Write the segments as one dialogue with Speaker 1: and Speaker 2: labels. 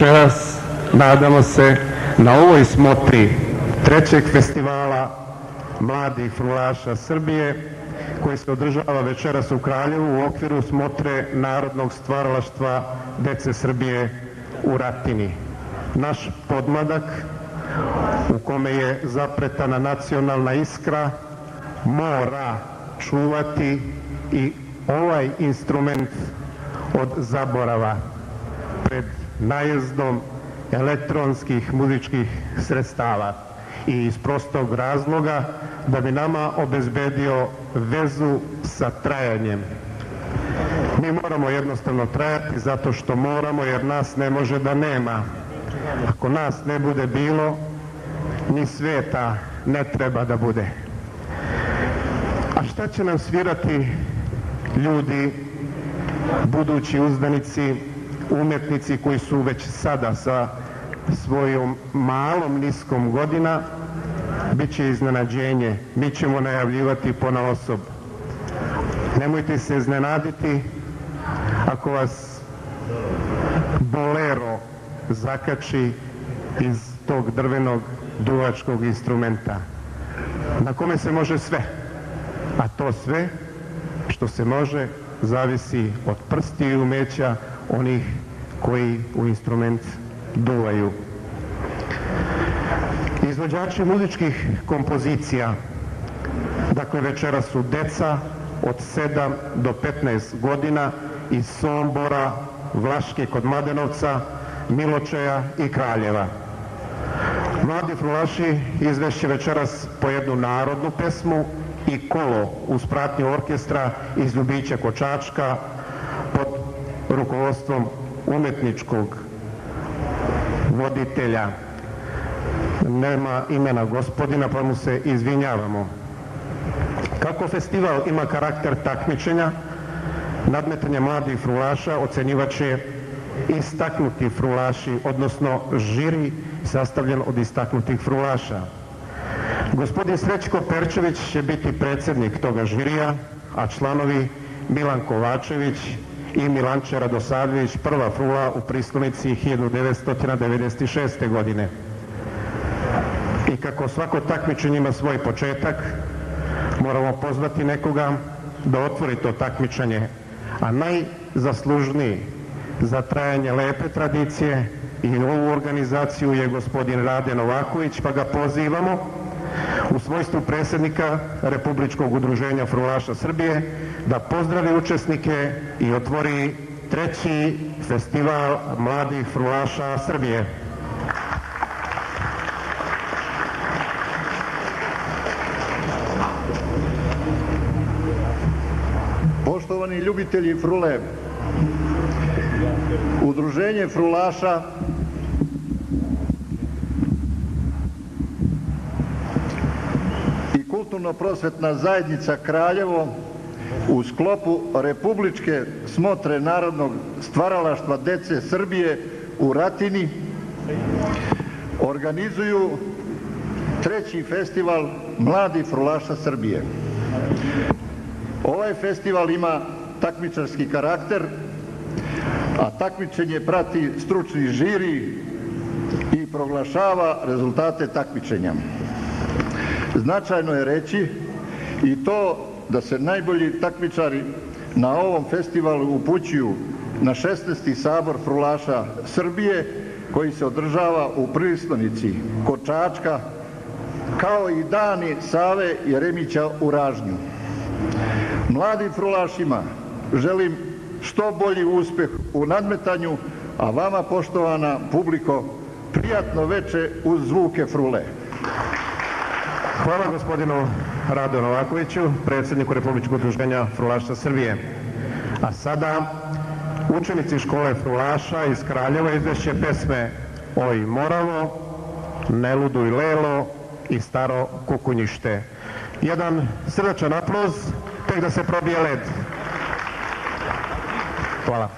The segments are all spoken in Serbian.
Speaker 1: Večeras nadamo se na ovoj smotri trećeg festivala mladih frulaša Srbije koji se održava večeras u Kraljevu u okviru smotre Narodnog stvaralaštva dece Srbije u Ratini. Naš podmladak u kome je zapretana nacionalna iskra mora čuvati i ovaj instrument od zaborava pred najezdom elektronskih muzičkih sredstava i iz prostog razloga da bi nama obezbedio vezu sa trajanjem. Mi moramo jednostavno trajati zato što moramo, jer nas ne može da nema. Ako nas ne bude bilo, ni sveta ne treba da bude. A šta će nam svirati ljudi, budući uzdanici, umetnici koji su već sada sa svojom malom niskom godina? Biće iznenađenje, mi ćemo najavljivati ponaosob. Nemojte se iznenaditi ako vas bolero zakači iz tog drvenog duvačkog instrumenta, na kome se može sve, a to sve što se može zavisi od prsti i umeća onih koji u instrument duvaju. Izvođači muzičkih kompozicija, dakle večera su deca od 7 do 15 godina iz Sombora, Vlaške kod Mladenovca, Miločeja i Kraljeva. Mladi frulaši izvešće večeras po jednu narodnu pesmu i kolo uz pratnju orkestra iz Ljubića kod Čačka pod rukovodstvom umetničkog voditelja. Nema imena gospodina, pa mu se izvinjavamo. Kako festival ima karakter takmičenja, nadmetanje mladih frulaša ocenjivaće istaknuti frulaši, odnosno žiri sastavljen od istaknutih frulaša. Gospodin Srećko Perčević će biti predsjednik toga žirija, a članovi Milan Kovačević i Milanče Radosavljević, prva frula u pristonici 1996. godine. I kako svako takmičenje ima svoj početak, moramo pozvati nekoga da otvori to takmičenje, a najzaslužniji za trajanje lepe tradicije i ovu organizaciju je gospodin Rade Novaković, pa ga pozivamo u svojstvu predsjednika Republičkog udruženja frulaša Srbije da pozdravi učesnike i otvori treći festival mladih frulaša Srbije.
Speaker 2: Poštovani ljubitelji frule, Udruženje frulaša i Kulturno-prosvetna zajednica Kraljevo u sklopu Republičke smotre Narodnog stvaralaštva dece Srbije u Ratini organizuju treći festival mladih frulaša Srbije. Ovaj festival ima takmičarski karakter, a takmičenje prati stručni žiri i proglašava rezultate takmičenja. Značajno je reći i to da se najbolji takmičari na ovom festivalu upućuju na 16. sabor frulaša Srbije koji se održava u pristonici kod Čačka, kao i dani Save Jeremića u Ražnju. Mladim frulašima želim što bolji uspeh u nadmetanju, a vama, poštovana publiko, prijatno veče uz zvuke frule.
Speaker 1: Hvala gospodinu Radu Novakoviću, predsjedniku Republičkog udruženja frulaša Srbije. A sada učenici škole frulaša iz Kraljeva izvešće pesme Oj Moravo, Ne luduj Lelo i Staro kukunjište. Jedan srdačan aplauz, tek da se probije led. Hvala.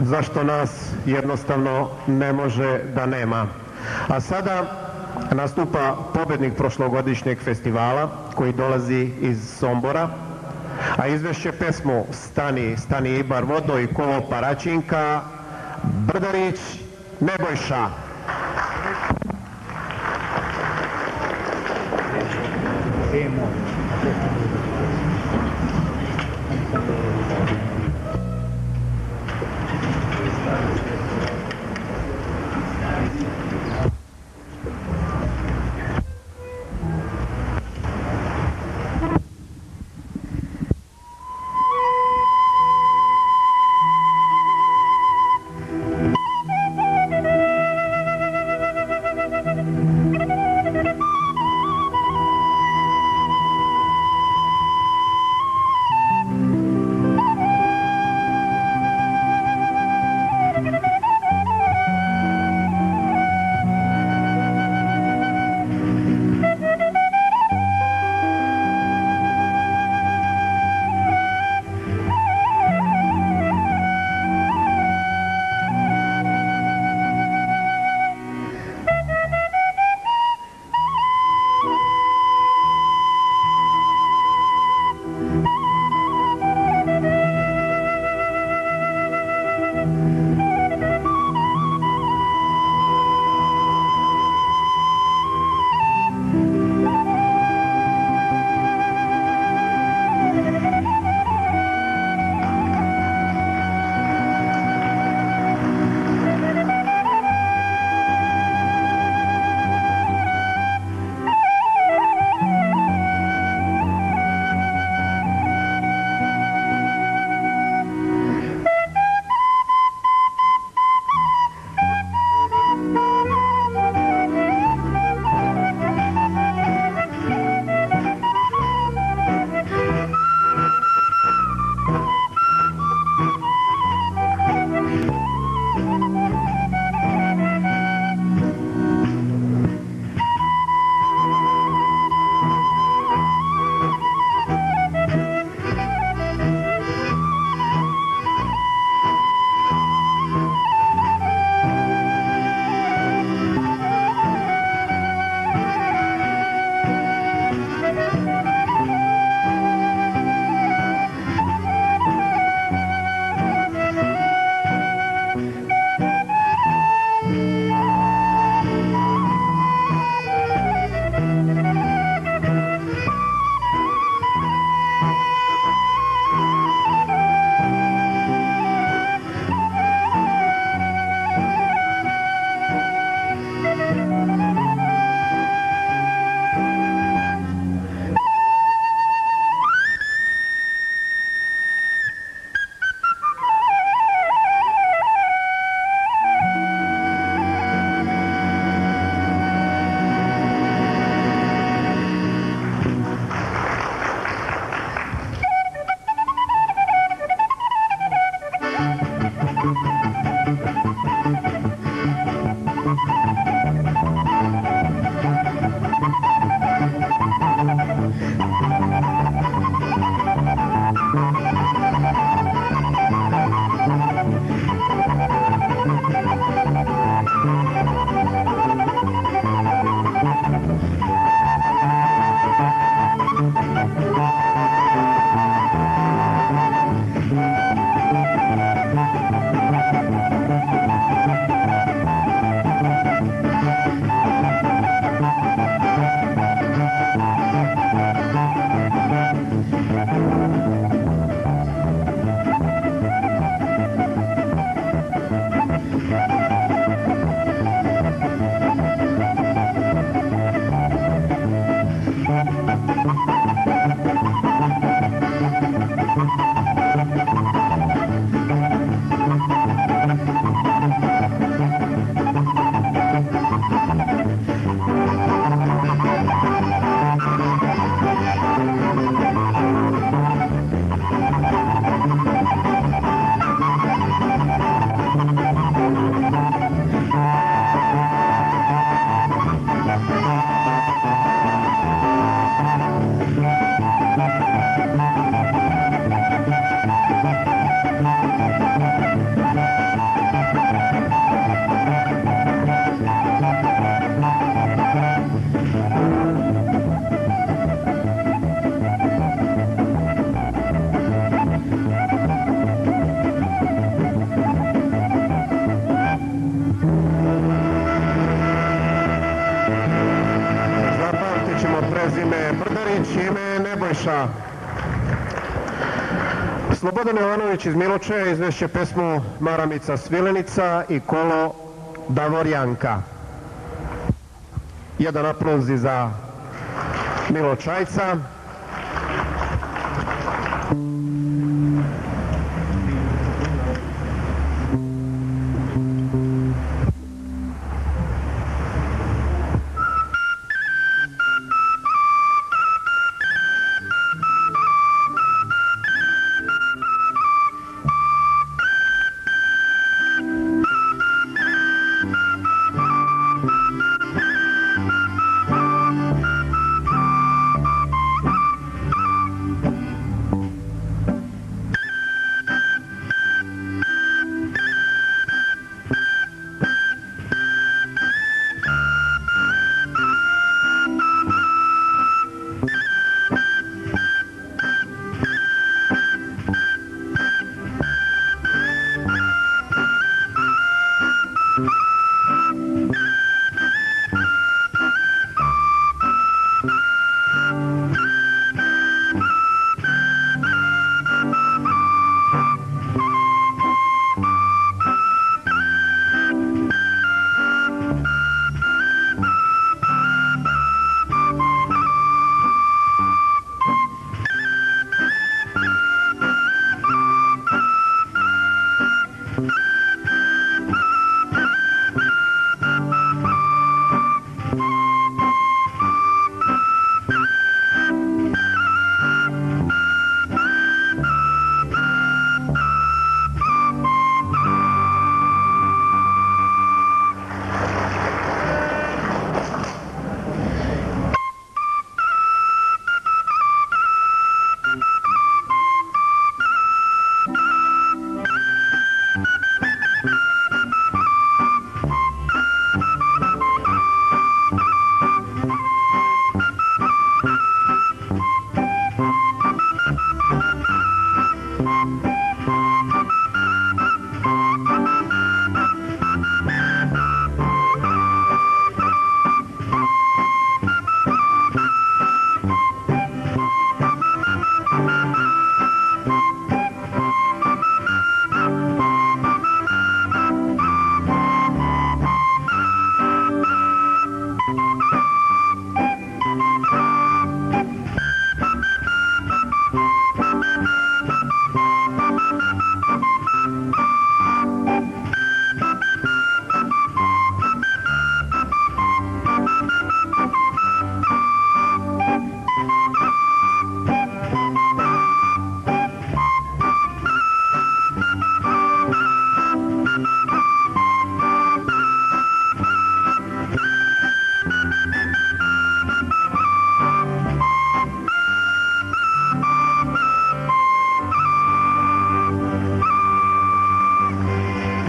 Speaker 1: zašto nas jednostavno ne može da nema. A sada nastupa pobednik prošlogodišnjeg festivala koji dolazi iz Sombora, a izvešće pesmu Stani, stani Ibar vodo i kolo Paraćinka, Brdarić Nebojša. Miloša. Slobodan Jovanović iz Miločeja izvešće pesmu Maramica Svilenica i kolo Davorjanka. Jedan aplauz i za Miločajca.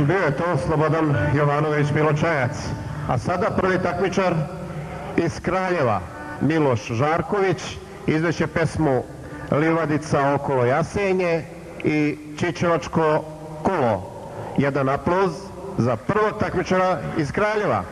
Speaker 1: Bio je to Slobodan Jovanović Miločajac. A sada prvi takmičar iz Kraljeva, Miloš Žarković, izveće pesmu Livadica okolo Jasenje i Čičevačko kolo. Jedan aplauz za prvog takmičara iz Kraljeva.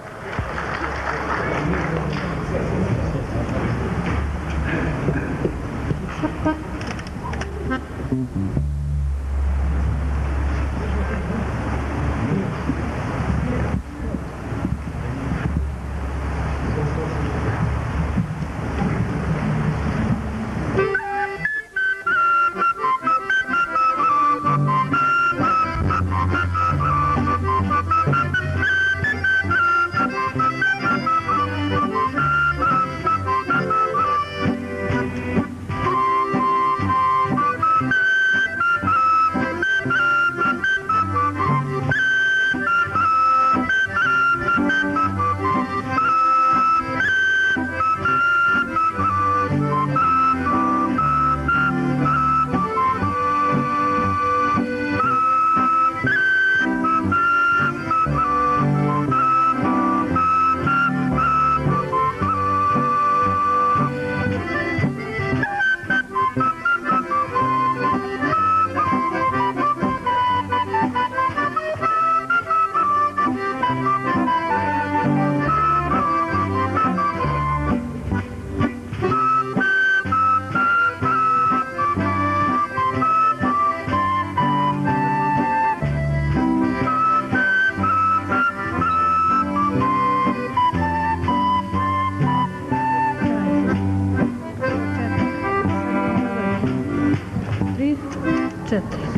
Speaker 3: 4.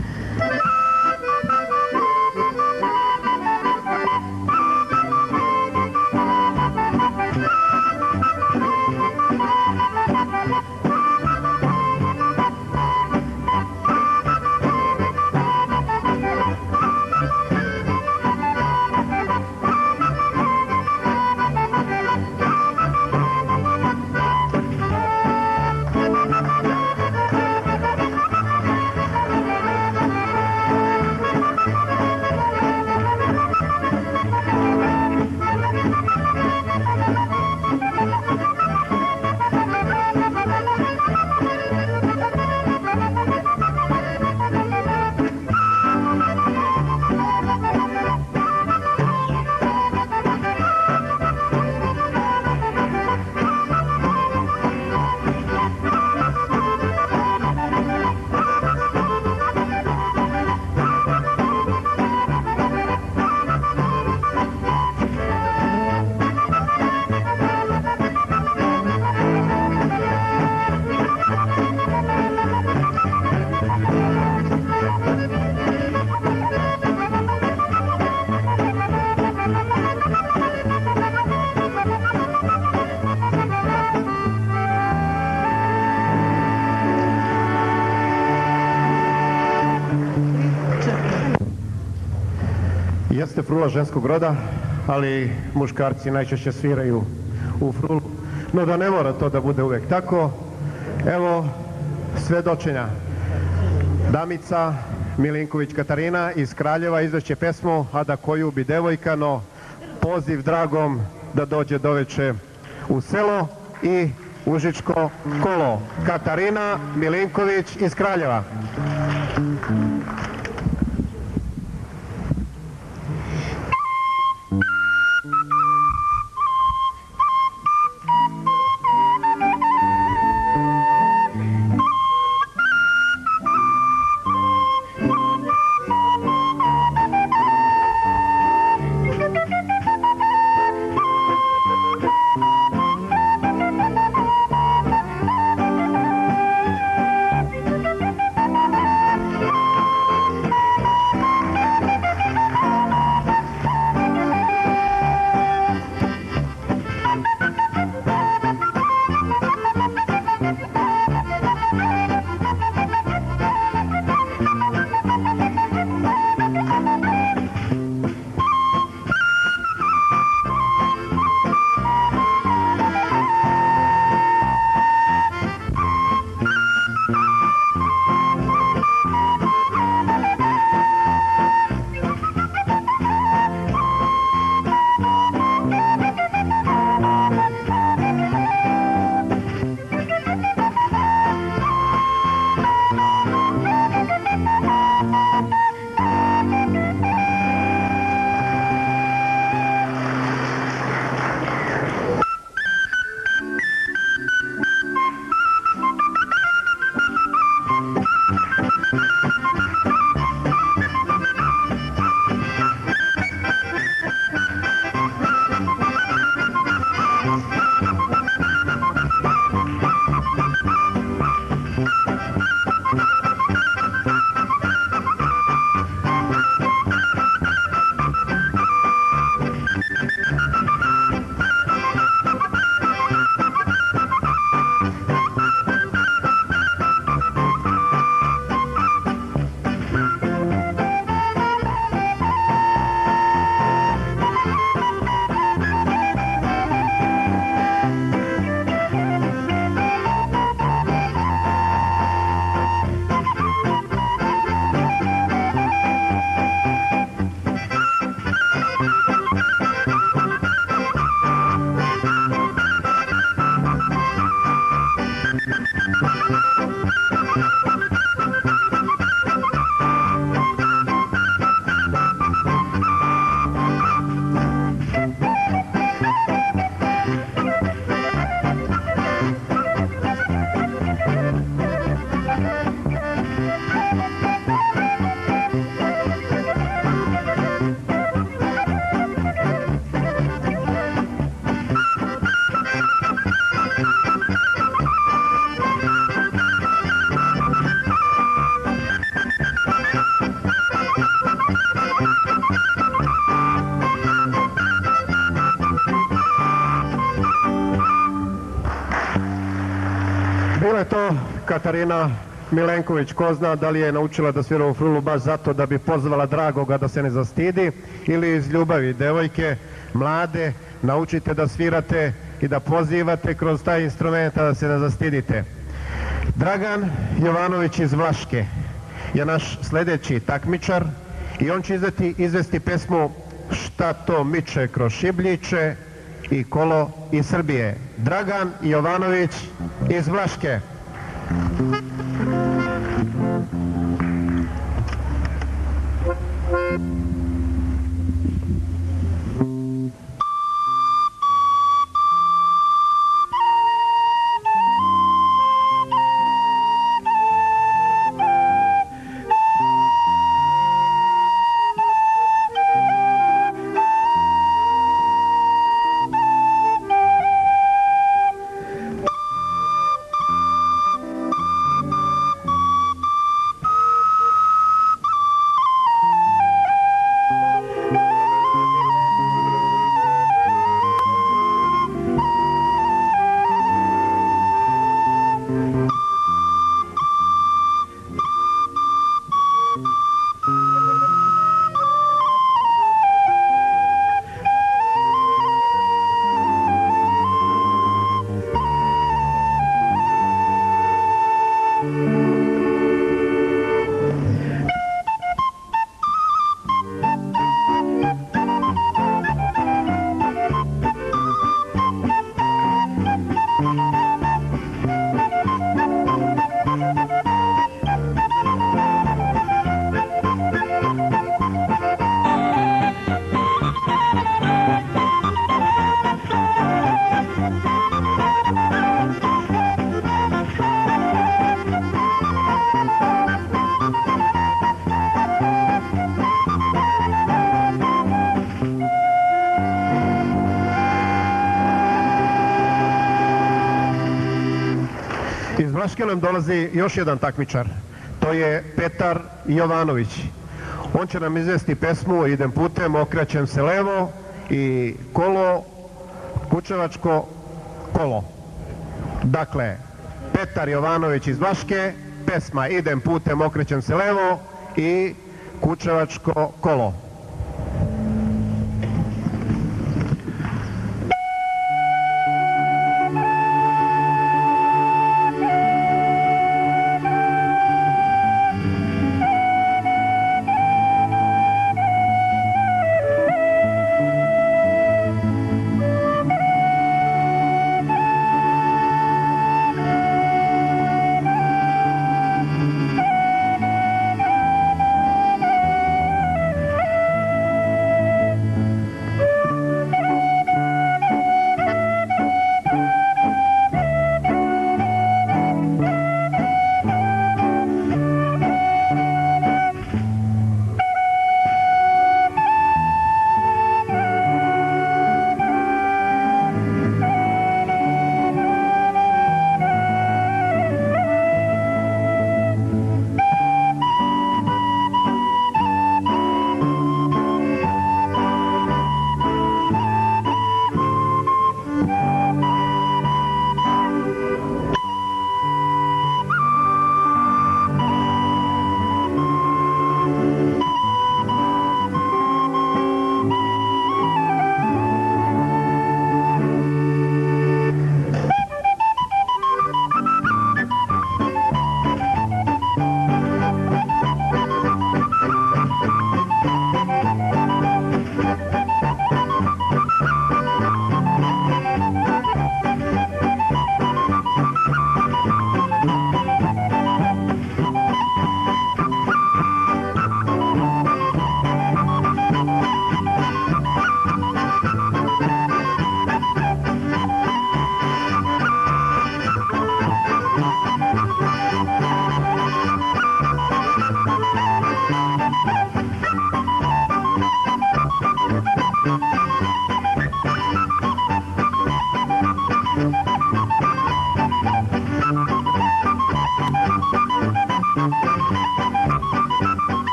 Speaker 1: Jeste frula ženskog roda, ali muškarci najčešće sviraju u frulu. No da ne mora to da bude uvek tako, evo svedočenja. Damica Milinković Katarina iz Kraljeva izveće pesmu A da koju bi devojka, no poziv dragom da dođe doveče u selo i Užičko kolo. Katarina Milinković iz Kraljeva. Katarina Milenković, ko zna da li je naučila da svira u frulu baš zato da bi pozvala dragoga da se ne zastidi ili iz ljubavi. Devojke, mlade, naučite da svirate i da pozivate kroz taj instrument da se ne zastidite. Dragan Jovanović iz Vlaške je naš sljedeći takmičar i on će izvesti pesmu Šta to miče kroz šibljiće i kolo iz Srbije. Dragan Jovanović iz Vlaške. Iz Vlaške nam dolazi još jedan takmičar, to je Petar Jovanović. On će nam izvesti pesmu Idem putem, okrećem se levo i kolo, kučevačko kolo. Dakle, Petar Jovanović iz Vlaške, pesma Idem putem, okrećem se levo i kučevačko kolo.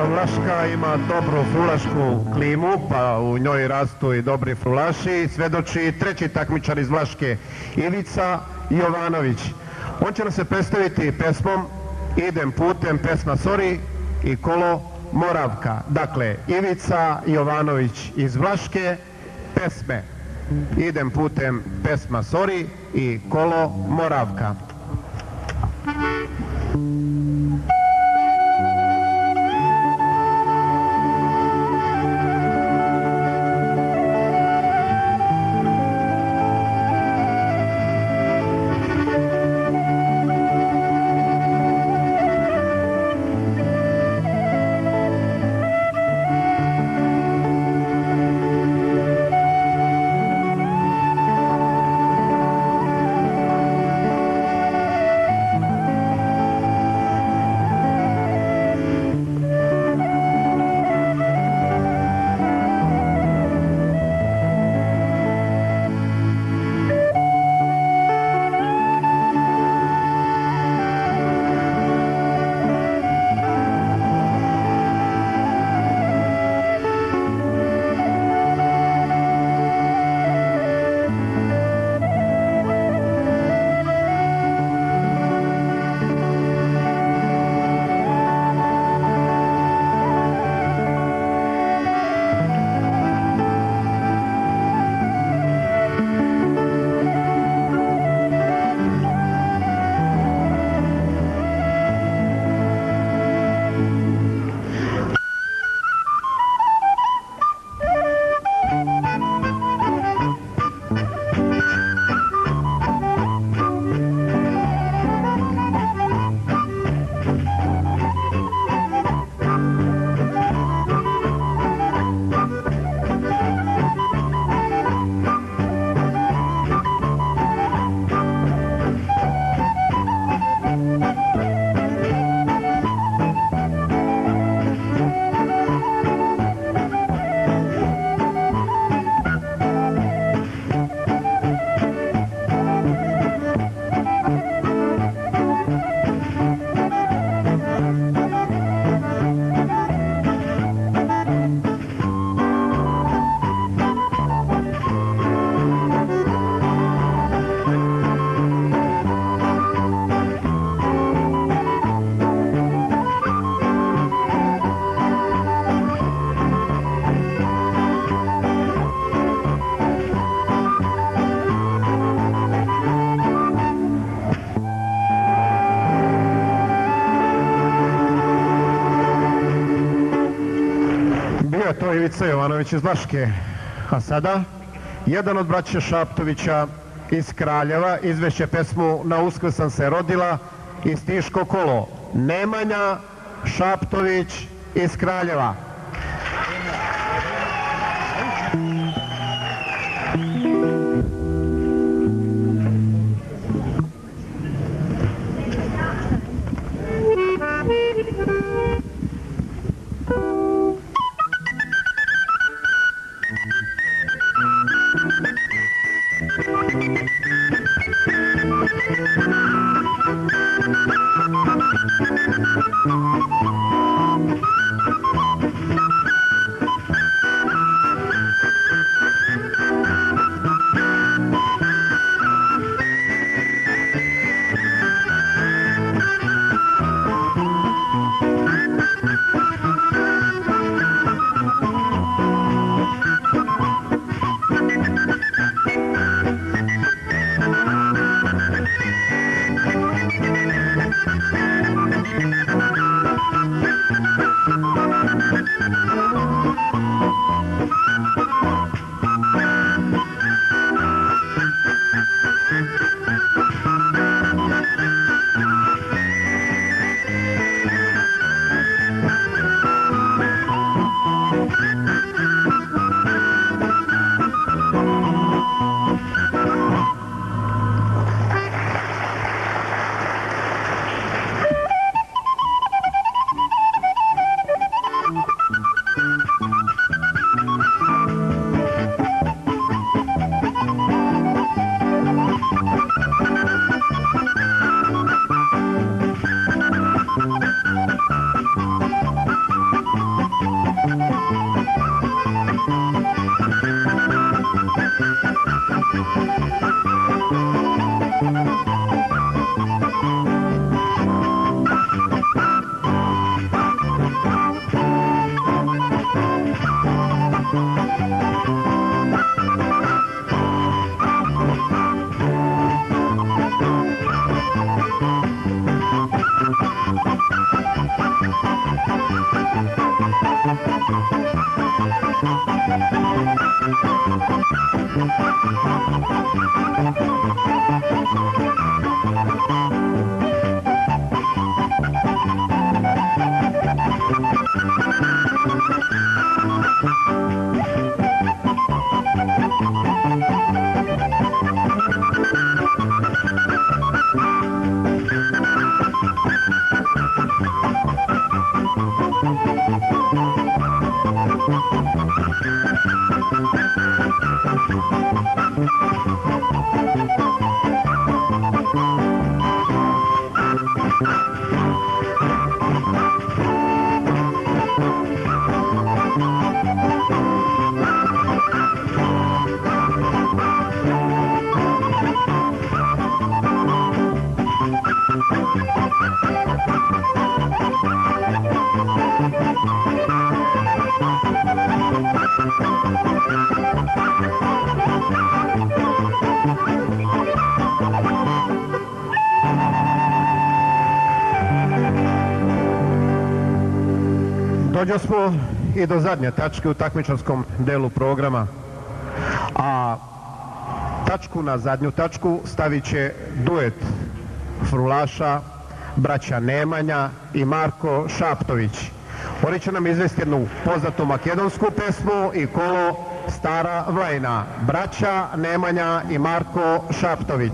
Speaker 1: Vlaška ima dobru frulašku klimu, pa u njoj rastu i dobri frulaši. Svedoči treći takmičar iz Vlaške, Ivica Jovanović. On će nam se predstaviti pesmom Idem putem, pesma Sori i kolo Moravka. Dakle, Ivica Jovanović iz Vlaške, pesme Idem putem, pesma Sori i kolo Moravka. To je Ivica Jovanović iz Vlaške. A sada, jedan od braće Šaptovića iz Kraljeva izvešće pesmu Na Uskrs sam se rodila i Stiško kolo. Nemanja Šaptović iz Kraljeva. Dođo smo i do zadnje tačke u takmičarskom delu programa, a tačku na zadnju tačku stavit će duet frulaša, braća Nemanja i Marko Šaptović. Oni će nam izvesti jednu poznatu makedonsku pesmu i kolo Stara Vlajna. Braća Nemanja i Marko Šaptović.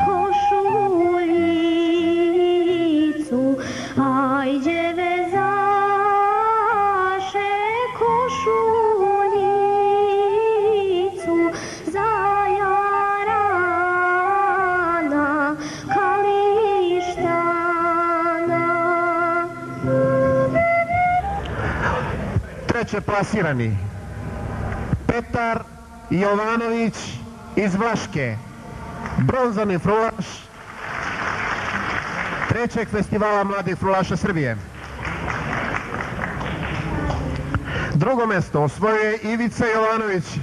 Speaker 3: Košulji
Speaker 1: treće plasirani Petar Jovanović iz Vlaške, bronzani frulaš trećeg festivala mladih frulaša Srbije. Drugo mesto osvojuje Ivica Jovanović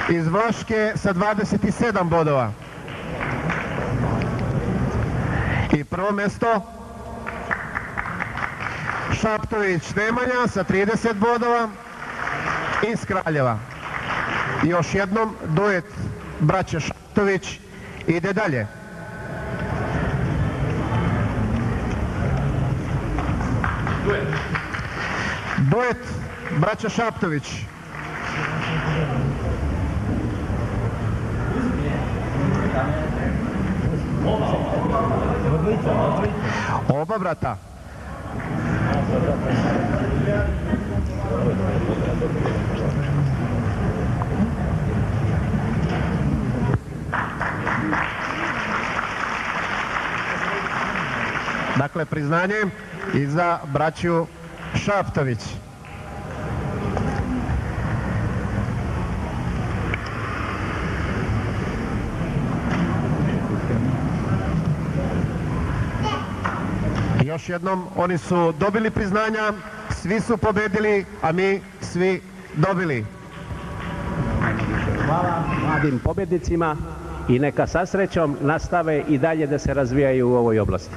Speaker 1: iz Vlaške sa 27 bodova. I prvo mesto Šaptović Nemanja sa 30 bodova iz Kraljeva. Još jednom duet braće Šaptović ide dalje. Duet braća Šaptović. Oba brata. Dakle, priznanje i za braću Šaptović. Još jednom, oni su dobili priznanja, svi su pobedili, a mi svi dobili.
Speaker 3: Hvala mladim pobednicima i neka sa srećom nastave i dalje da se razvijaju u ovoj oblasti.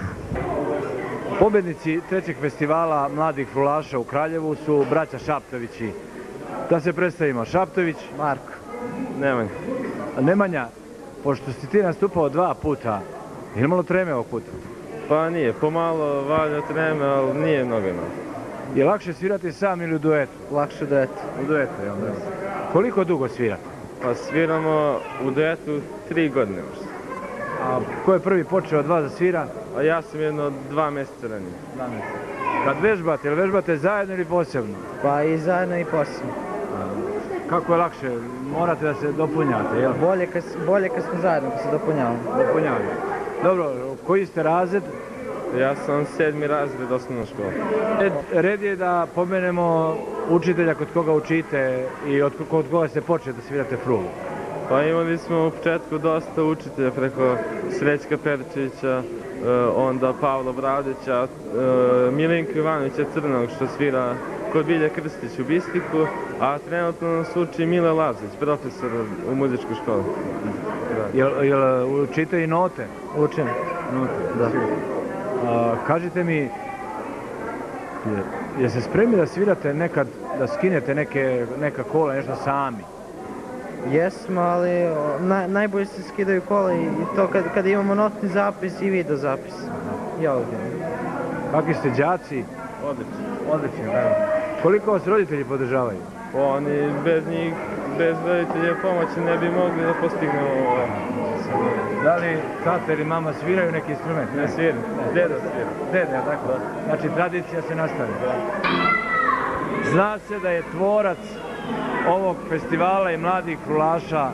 Speaker 4: Pobednici trećeg festivala mladih frulaša u Kraljevu su braća Šaptovići. Da se predstavimo, Šaptović,
Speaker 5: Marko.
Speaker 4: Nemanja. Nemanja, pošto si ti nastupao 2 puta, je li malo treme ovog puta?
Speaker 6: Pa nije, pomalo valja treme, ali nije mnogo.
Speaker 4: Je lakše svirati sam ili u duetu?
Speaker 5: Lakše duet.
Speaker 4: U duetu, jel? Koliko dugo svirate?
Speaker 6: Pa sviramo u duetu 3 godine možda.
Speaker 4: A ko je prvi počeo od vas da svira?
Speaker 6: A ja sam jedno 2 mjeseca ranije.
Speaker 4: Kad vežbate, jel vežbate zajedno ili posebno?
Speaker 5: Pa i zajedno i posebno.
Speaker 4: Kako je lakše? Morate da se dopunjate, jel?
Speaker 5: Bolje kad smo zajedno, kad se dopunjavamo.
Speaker 4: Dopunjavate. Dobro, koji ste razred?
Speaker 6: Ja sam 7. razred osnovna škola.
Speaker 4: Red je da pomenemo učitelja kod koga učite i kod koga ste počeli da svirate frulu.
Speaker 6: Pa imali smo u početku dosta učitelja preko Srećka Perčevića, onda Pavla Bravdića, Milinka Ivanovića Crnog što svira kod Bilje Krstić u Bistiku, a trenutno nas uči Mile Lazić, profesor u muzičkoj školi.
Speaker 4: Jel učite i note?
Speaker 5: Učim.
Speaker 4: Note,
Speaker 5: da.
Speaker 4: Kažite mi, jeste spremni da svirate nekad, da skinete neka kola, nešto sami?
Speaker 5: Jesmo, ali najbolje se skidaju kola i to kad imamo notni zapis i video zapis. I ovdje.
Speaker 4: Kakvi ste đaci? Odlični, da. Koliko vas roditelji podržavaju?
Speaker 6: Oni bez njih, bez roditelja pomoći ne bi mogli da postignemo ovo.
Speaker 4: Da li tata ili mama sviraju neki instrument?
Speaker 6: Ne svira, deda svira.
Speaker 4: Deda, je tako? Znači tradicija se nastavlja. Zna se da je tvorac ovog festivala i mladih frulaša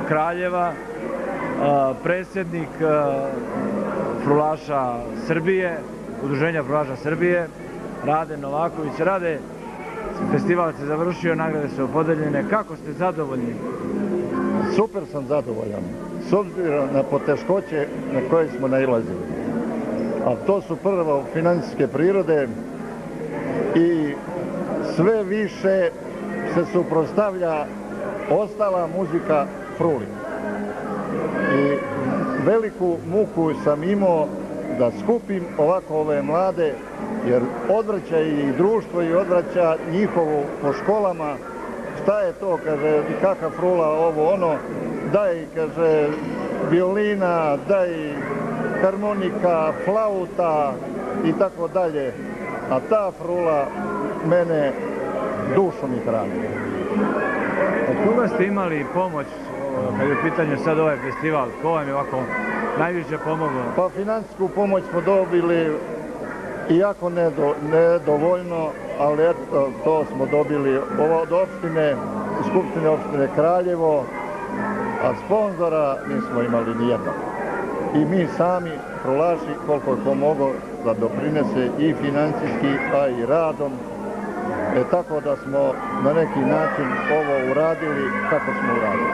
Speaker 4: Kraljeva, predsjednik frulaša Srbije, Udruženja frulaša Srbije, Rade Novaković. Rade, festival se završio, nagrade su podeljene. Kako ste zadovoljni?
Speaker 2: Super sam zadovoljan, s obzirom na poteškoće na koje smo nailazili. A to su prvo financijske prirode i sve više se suprotstavlja ostala muzika fruli. I veliku muku sam imao da skupim ovako ove mlade, jer odvraća i društvo i odvraća njihovu po školama. Šta je to, kaže, kakva frula, ovo, ono, daj, kaže, violina, daj harmonika, flauta i tako dalje. A ta frula mene dušu mi hrani.
Speaker 4: Od koga ste imali pomoć, kad je u pitanju sad ovaj festival, ko vam je ovako najviše pomoglo?
Speaker 2: Pa financijsku pomoć smo dobili, iako nedovoljno, ali eto, to smo dobili od opštine, Skupštine opštine Kraljevo, a sponzora nismo imali nijednog. I mi sami, frulaši, koliko je pomogao da doprinese i financijski, a i radom, Tako da smo na neki način ovo uradili kako smo uradili.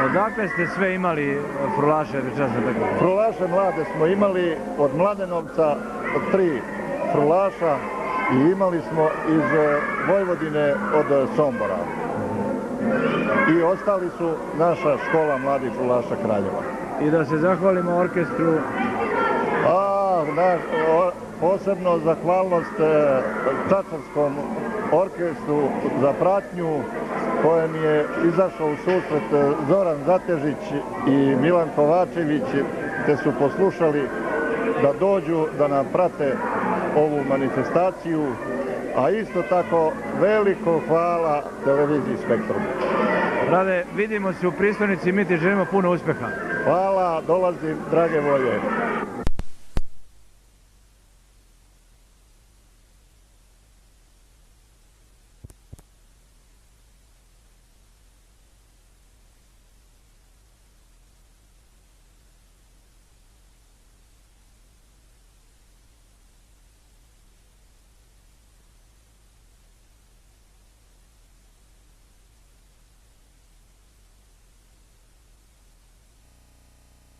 Speaker 4: Odakle ste sve imali frulaše večeras na takmičenju?
Speaker 2: Frulaše mlade smo imali od Mladenovca, od 3 frulaša i imali smo iz Vojvodine od Sombora. I ostali su naša škola mladih frulaša Kraljeva.
Speaker 4: I da se zahvalimo orkestru.
Speaker 2: Posebno zahvalnost Čačarskom orkestru za pratnju kojem je izašao u susret Zoran Zatežić i Milan Kovačević, te su poslušali da dođu da nam prate ovu manifestaciju, a isto tako veliko hvala televiziji Spektrum.
Speaker 4: Rade, vidimo se u pristonici, mi ti želimo puno uspjeha.
Speaker 2: Hvala, dolazim, drage volje.